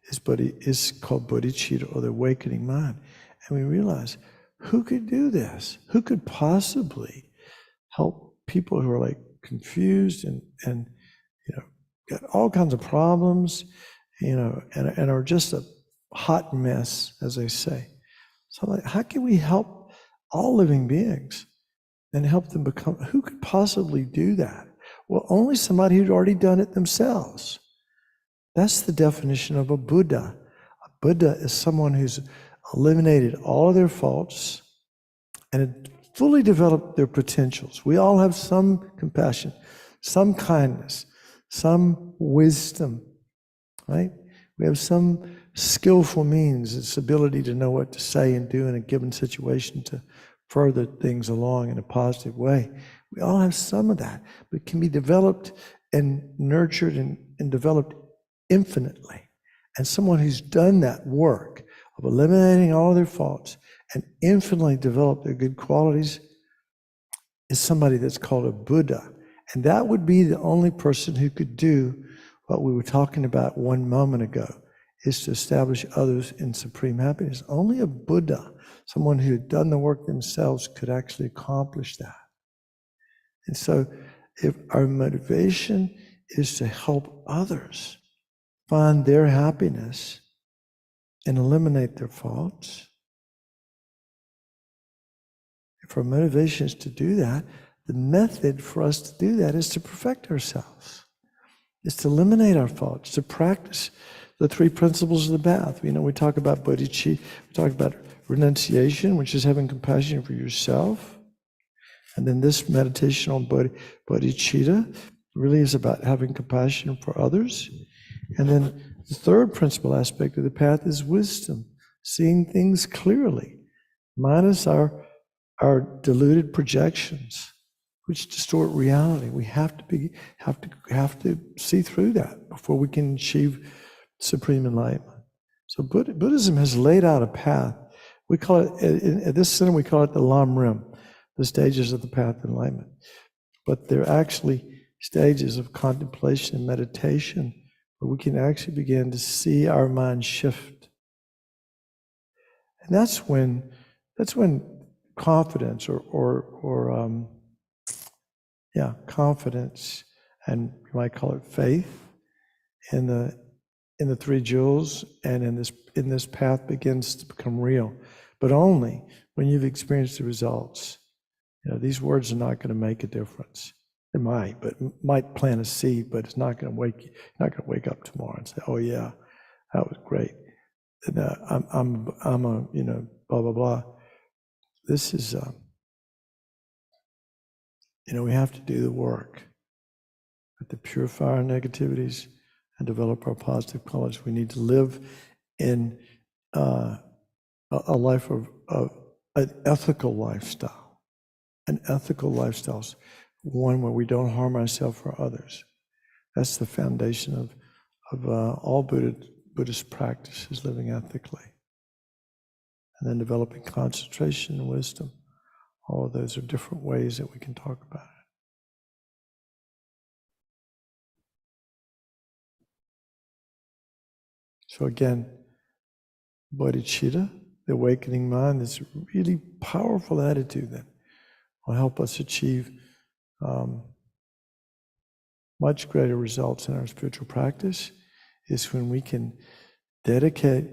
S1: is called bodhicitta, or the awakening mind. And we realize, who could do this? Who could possibly help people who are like confused and got all kinds of problems, and are just a hot mess, as they say. So like, how can we help all living beings and help them become, who could possibly do that? Well, only somebody who'd already done it themselves. That's the definition of a Buddha. A Buddha is someone who's eliminated all of their faults and fully developed their potentials. We all have some compassion, some kindness, some wisdom, right? We have some skillful means, its ability to know what to say and do in a given situation to further things along in a positive way. We all have some of that, but can be developed and nurtured and developed infinitely. And someone who's done that work of eliminating all their faults and infinitely developed their good qualities is somebody that's called a Buddha. And that would be the only person who could do what we were talking about one moment ago, is to establish others in supreme happiness. Only a Buddha, someone who had done the work themselves, could actually accomplish that. And so if our motivation is to help others find their happiness and eliminate their faults, if our motivation is to do that, the method for us to do that is to perfect ourselves. Is to eliminate our faults, to practice the three principles of the path. We talk about bodhicitta, we talk about renunciation, which is having compassion for yourself. And then this meditation on bodhicitta really is about having compassion for others. And then the third principal aspect of the path is wisdom, seeing things clearly, minus our deluded projections, which distort reality. We have to see through that before we can achieve supreme enlightenment. So Buddhism has laid out a path. We call it, at this center, we call it the Lam Rim, the stages of the path of enlightenment. But they're actually stages of contemplation and meditation where we can actually begin to see our mind shift. And that's when confidence confidence, and you might call it faith, in the three jewels and in this path begins to become real. But only when you've experienced the results. These words are not going to make a difference. They might plant a seed, but it's not going to wake up tomorrow and say, "Oh yeah, that was great. And, I'm a blah blah blah." This is we have to do the work. We have to purify our negativities and develop our positive qualities. We need to live in a life of an ethical lifestyle. An ethical lifestyle is one where we don't harm ourselves or others. That's the foundation of all Buddhist practice, is living ethically. and then developing concentration and wisdom. All of those are different ways that we can talk about it. So again, bodhicitta, the awakening mind, is a really powerful attitude that will help us achieve much greater results in our spiritual practice, is when we can dedicate,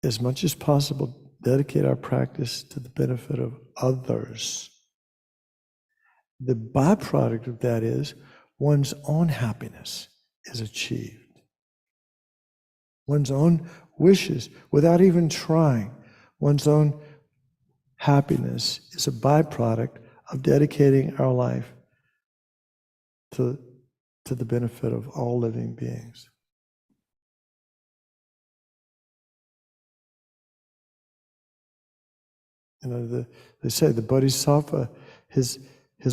S1: as much as possible, dedicate our practice to the benefit of others. The byproduct of that is one's own happiness is achieved. One's own wishes, without even trying, one's own happiness is a byproduct of dedicating our life to the benefit of all living beings. You know, they say the bodhisattva, his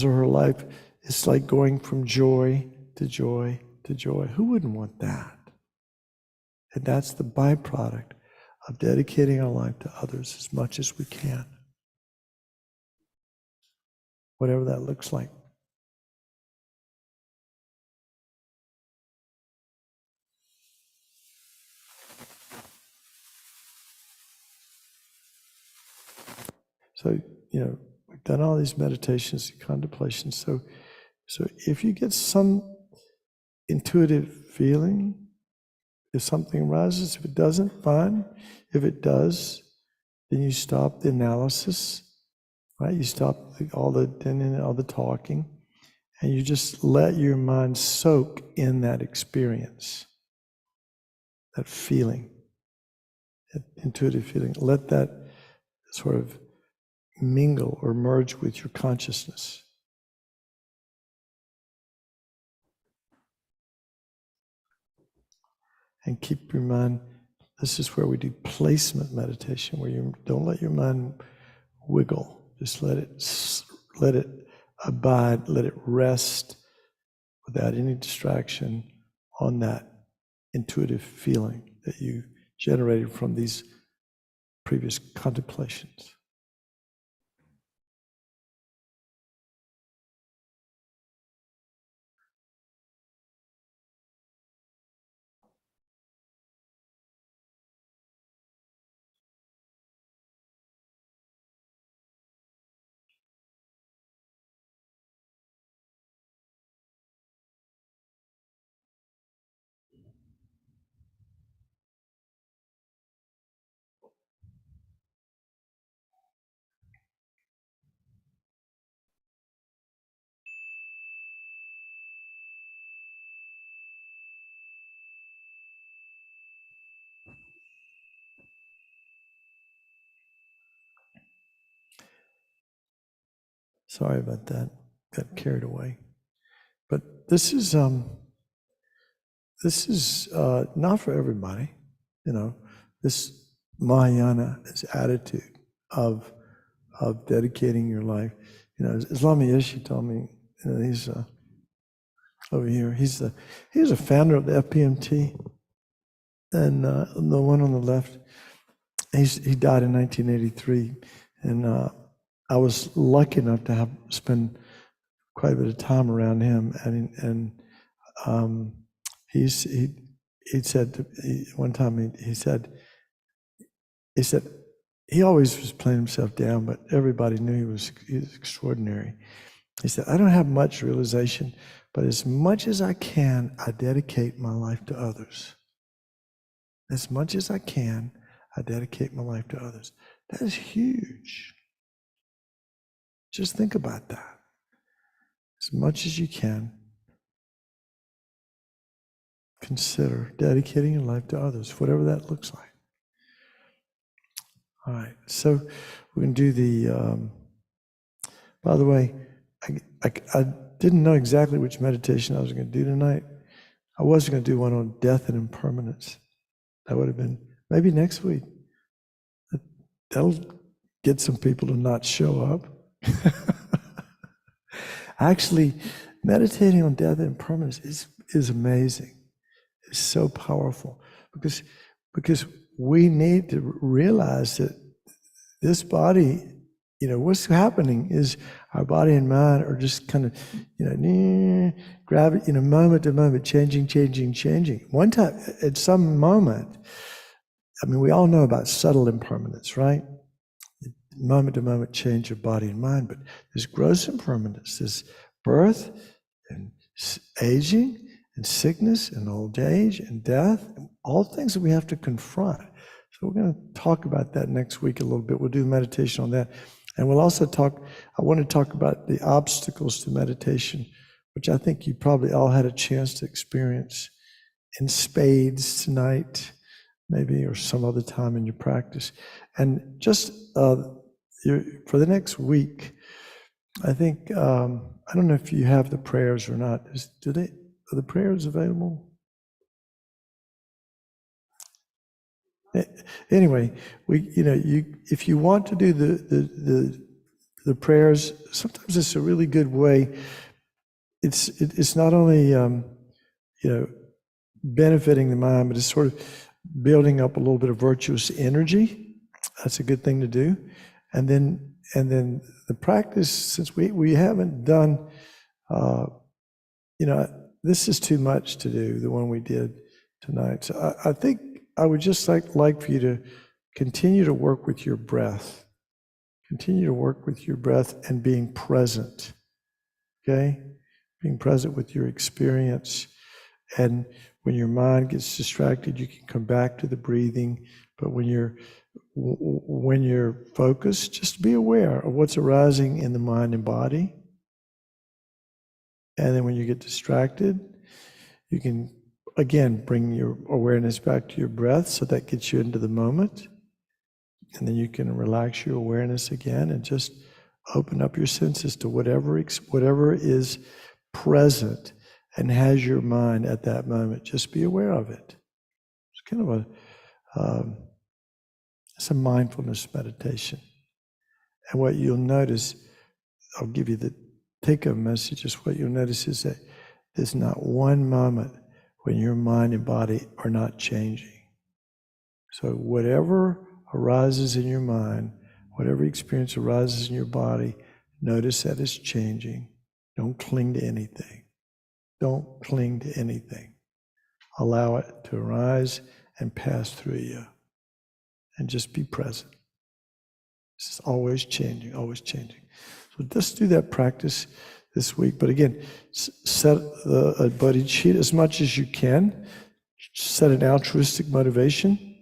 S1: or her life is like going from joy to joy to joy. Who wouldn't want that? And that's the byproduct of dedicating our life to others as much as we can, whatever that looks like. So, you know, we've done all these meditations and contemplations. So if you get some intuitive feeling, if something arises, if it doesn't, fine. If it does, then you stop the analysis, right? You stop all the talking, and you just let your mind soak in that experience, that feeling, that intuitive feeling. Let that sort of mingle or merge with your consciousness. And keep your mind, this is where we do placement meditation, where you don't let your mind wiggle. Just let it abide, let it rest without any distraction on that intuitive feeling that you generated from these previous contemplations. Sorry about that. Got carried away. But this is not for everybody. You know, this Mahayana, this attitude of dedicating your life. You know, Islami Yeshi told me, you know, he's over here. He's a founder of the FPMT, and the one on the left, he died in 1983, and I was lucky enough to have spend quite a bit of time around him, and he said one time he said he always was playing himself down, but everybody knew he was extraordinary. He said, I don't have much realization, but as much as I can, I dedicate my life to others. As much as I can, I dedicate my life to others. That is huge. Just think about that. As much as you can, consider dedicating your life to others, whatever that looks like. All right, so we're going to do the, by the way, I didn't know exactly which meditation I was going to do tonight. I was going to do one on death and impermanence. That would have been maybe next week. That'll get some people to not show up. Actually, meditating on death and impermanence is amazing. It's so powerful because we need to realize that this body, what's happening is our body and mind are just kind of, gravity, moment to moment, changing. One time, at some moment, we all know about subtle impermanence, right? Moment to moment change of body and mind, but there's gross impermanence, there's birth and aging and sickness and old age and death, and all things that we have to confront. So we're going to talk about that next week a little bit. We'll do meditation on that. And we'll also I want to talk about the obstacles to meditation, which I think you probably all had a chance to experience in spades tonight, maybe, or some other time in your practice. And just for the next week, I think, I don't know if you have the prayers or not. Are the prayers available? Anyway, if you want to do the prayers, sometimes it's a really good way. It's not only benefiting the mind, but it's sort of building up a little bit of virtuous energy. That's a good thing to do. And then the practice, since we haven't done, this is too much to do, the one we did tonight. So I think I would just like for you to continue to work with your breath. Continue to work with your breath and being present, okay? Being present with your experience. And when your mind gets distracted, you can come back to the breathing. But when you're focused, just be aware of what's arising in the mind and body. And then when you get distracted, you can, again, bring your awareness back to your breath, so that gets you into the moment. And then you can relax your awareness again and just open up your senses to whatever is present and has your mind at that moment. Just be aware of it. It's kind of it's a mindfulness meditation. And what you'll notice, I'll give you the take-home message, is what you'll notice is that there's not one moment when your mind and body are not changing. So whatever arises in your mind, whatever experience arises in your body, notice that it's changing. Don't cling to anything. Don't cling to anything. Allow it to arise and pass through you. And just be present. It's always changing, always changing. So just do that practice this week. But again, set a buddy sheet as much as you can. Set an altruistic motivation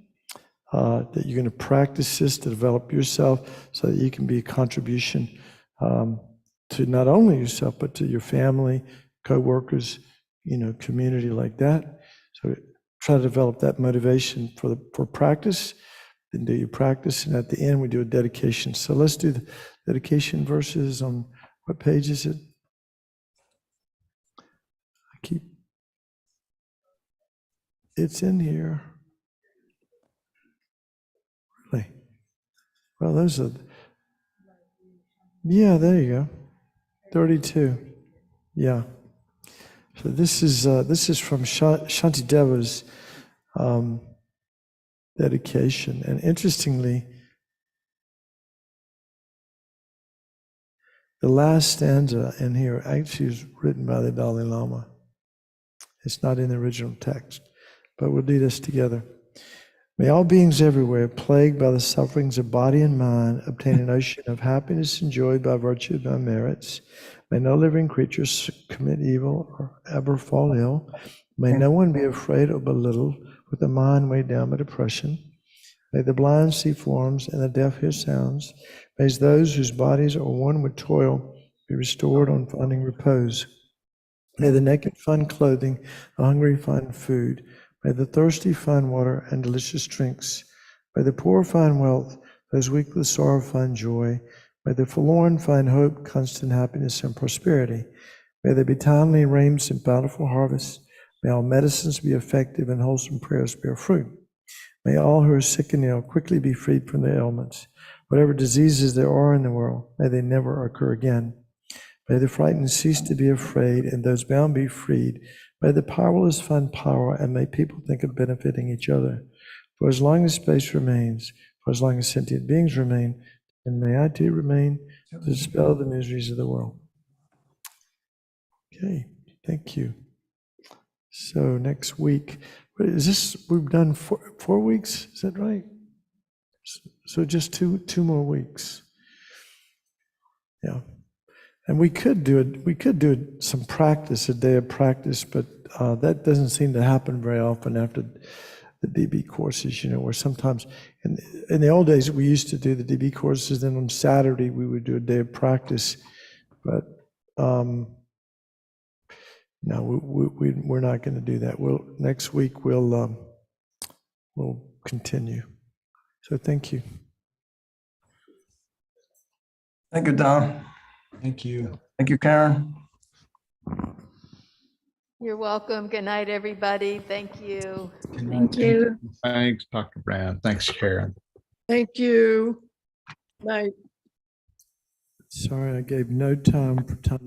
S1: that you're going to practice this to develop yourself, so that you can be a contribution to not only yourself, but to your family, co-workers, community like that. So try to develop that motivation for practice. Then do your practice, and at the end we do a dedication. So let's do the dedication verses. On what page is it? It's in here. Really? Well, those are, yeah, there you go. 32. Yeah. So this is from Shantideva's dedication, and interestingly, the last stanza in here actually is written by the Dalai Lama. It's not in the original text, but we'll do this together. May all beings everywhere, plagued by the sufferings of body and mind, obtain an ocean of happiness enjoyed by virtue of my merits. May no living creature commit evil or ever fall ill. May no one be afraid or belittled with a mind weighed down by depression. May the blind see forms and the deaf hear sounds. May those whose bodies are worn with toil be restored on finding repose. May the naked find clothing, the hungry find food. May the thirsty find water and delicious drinks. May the poor find wealth, those weak with sorrow find joy. May the forlorn find hope, constant happiness, and prosperity. May there be timely rains and bountiful harvests. May all medicines be effective and wholesome prayers bear fruit. May all who are sick and ill quickly be freed from their ailments. Whatever diseases there are in the world, may they never occur again. May the frightened cease to be afraid, and those bound be freed. May the powerless find power, and may people think of benefiting each other. For as long as space remains, for as long as sentient beings remain, and may I too remain to dispel the miseries of the world. Okay, thank you. So next week, is this, we've done 4 weeks, is that right? So just two more weeks. Yeah. And we could do some practice, a day of practice, but that doesn't seem to happen very often after the DB courses, where sometimes in the old days we used to do the DB courses, then on Saturday we would do a day of practice, but no, we're not going to do that. Next week we'll continue. So thank you.
S3: Thank you, Don.
S4: Thank you.
S3: Thank you, Karen.
S2: You're welcome. Good night, everybody. Thank you.
S5: Thank you.
S4: Thanks, Dr. Brown. Thanks, Karen.
S5: Thank you. Night.
S1: Sorry, I gave no time for time.